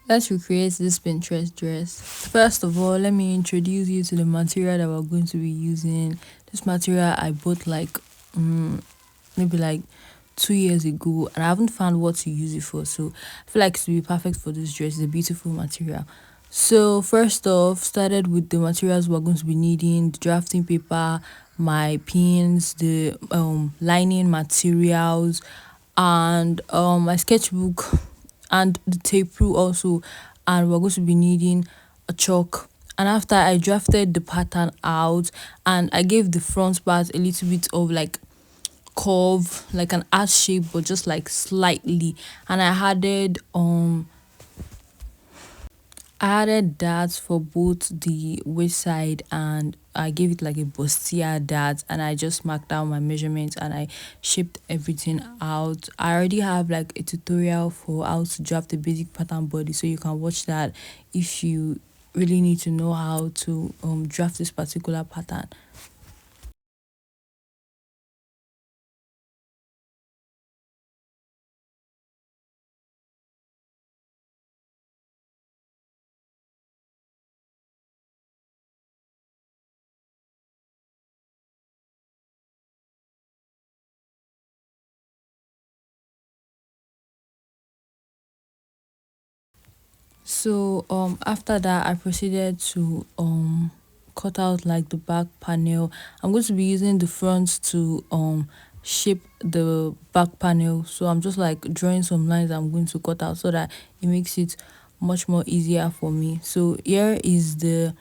Let's recreate this Pinterest dress. First of all, let me introduce you to the material that we're going to be using. This material I bought like maybe like 2 years ago, and I haven't found what to use it for. So I feel like it will be perfect for this dress. It's a beautiful material. So first off, started with the materials we're going to be needing: the drafting paper, my pins, the lining materials, and my sketchbook, and the tape rule also. And we're going to be needing a chalk. And after I drafted the pattern out, and I gave the front part a little bit of like curve, like an arch shape, but just like slightly. And I added that for both the waist side, and I gave it like a bustier that, and I just marked down my measurements and I shaped everything out. I already have like a tutorial for how to draft the basic pattern body, so you can watch that if you really need to know how to draft this particular pattern. So after that I proceeded to cut out like the back panel. I'm going to be using the front to shape the back panel. So I'm just like drawing some lines I'm going to cut out so that it makes it much more easier for me. So here is the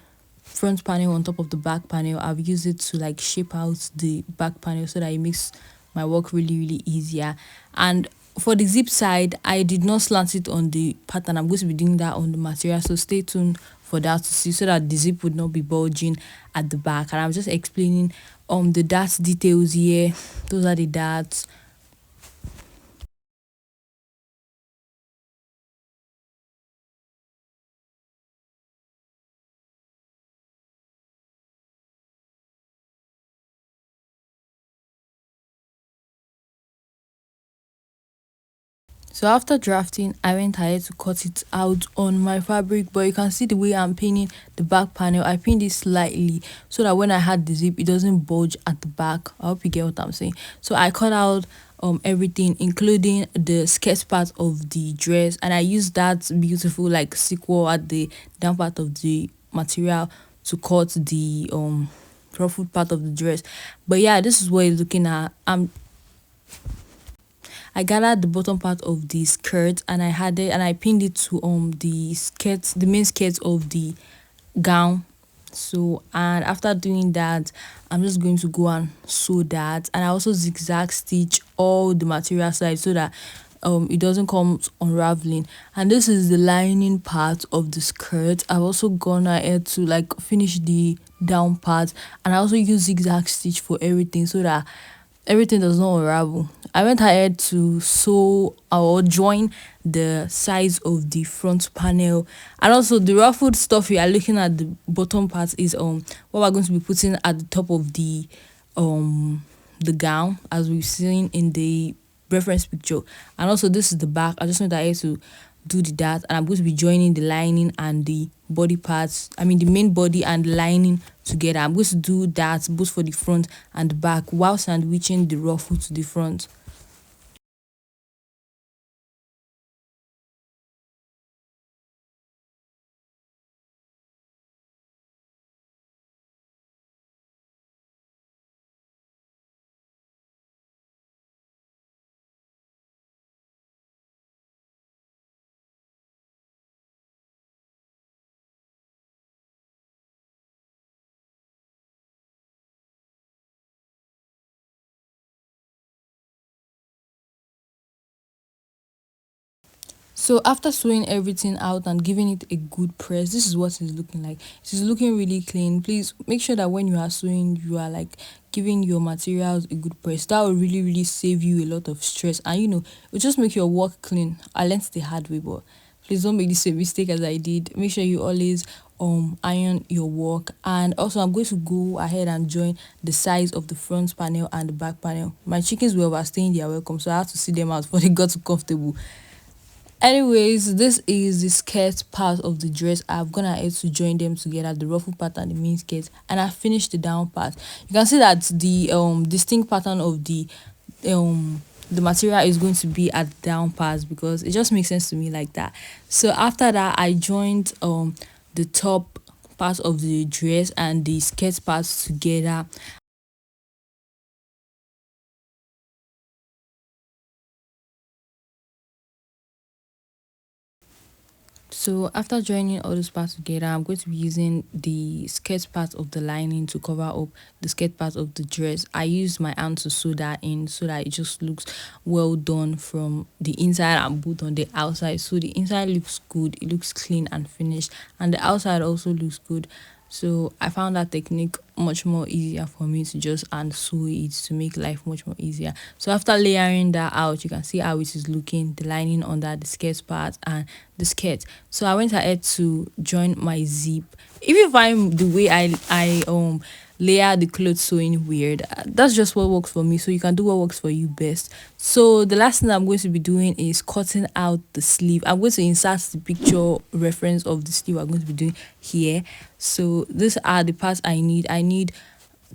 front panel on top of the back panel. I've used it to like shape out the back panel so that it makes my work really really easier. And for the zip side, I did not slant it on the pattern. I'm going to be doing that on the material, so stay tuned for that to see, so that the zip would not be bulging at the back. And I'm just explaining the darts details here. Those are the darts. So after drafting, I went ahead to cut it out on my fabric, but you can see the way I'm pinning the back panel. I pinned it slightly so that when I had the zip, it doesn't bulge at the back. I hope you get what I'm saying. So I cut out everything, including the skirt part of the dress, and I used that beautiful like sequel at the down part of the material to cut the ruffled part of the dress. But yeah, this is what you're looking at. I gathered the bottom part of the skirt, and I had it and I pinned it to the main skirt of the gown. So and after doing that, I'm just going to go and sew that, and I also zigzag stitch all the material side so that it doesn't come unraveling. And this is the lining part of the skirt. I've also gone ahead to like finish the down part, and I also use zigzag stitch for everything so that everything does not unravel. I went ahead to sew or join the sides of the front panel, and also the ruffled stuff you are looking at the bottom part is what we're going to be putting at the top of the gown, as we've seen in the reference picture. And also this is the back. I just went ahead to do the that, and I'm going to be joining the lining and the body parts, I mean the main body and the lining together. I'm going to do that both for the front and the back while sandwiching the ruffle to the front. So after sewing everything out and giving it a good press, this is what it's looking like. It is looking really clean. Please make sure that when you are sewing, you are like giving your materials a good press. That will really, really save you a lot of stress, and it will just make your work clean. I learned the hard way, but please don't make the same mistake as I did. Make sure you always iron your work. And also I'm going to go ahead and join the sides of the front panel and the back panel. My chickens were overstaying their welcome, so I had to see them out before they got too comfortable. Anyways, this is the skirt part of the dress. I've gone ahead to join them together, the ruffle part and the main skirt, and I finished the down part. You can see that the distinct pattern of the material is going to be at the down part because it just makes sense to me like that. So after that, I joined the top part of the dress and the skirt parts together. So after joining all those parts together, I'm going to be using the skirt part of the lining to cover up the skirt part of the dress. I use my hand to sew that in so that it just looks well done from the inside and both on the outside. So the inside looks good, it looks clean and finished, and the outside also looks good. So I found that technique much more easier for me to just and sew it to make life much more easier. So after layering that out, you can see how it is looking, the lining under the skirt part and the skirt. So I went ahead to join my zip. If you find the way I layer the clothes sewing weird, that's just what works for me. So you can do what works for you best. So the last thing I'm going to be doing is cutting out the sleeve. I'm going to insert the picture reference of the sleeve I'm going to be doing here. So these are the parts I need. I need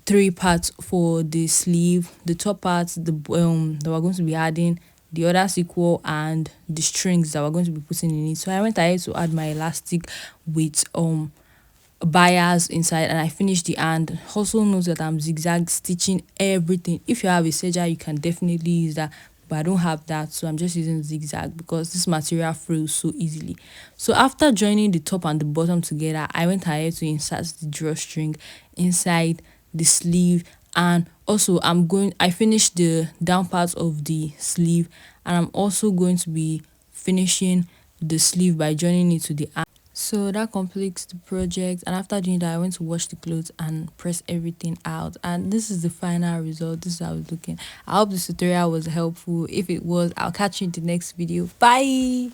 three parts for the sleeve, the top part, the that we're going to be adding, the other sequel, and the strings that we're going to be putting in it. So I went ahead to add my elastic with bias inside, and I finished the hand. Also note that I'm zigzag stitching everything. If you have a serger, you can definitely use that, but I don't have that, so I'm just using zigzag because this material frills so easily. So after joining the top and the bottom together, I went ahead to insert the drawstring inside the sleeve, and also I finished the down part of the sleeve, and I'm also going to be finishing the sleeve by joining it to the arm. So that completes the project, and after doing that, I went to wash the clothes and press everything out, and this is the final result. This is how it's looking. I hope this tutorial was helpful. If it was, I'll catch you in the next video. Bye.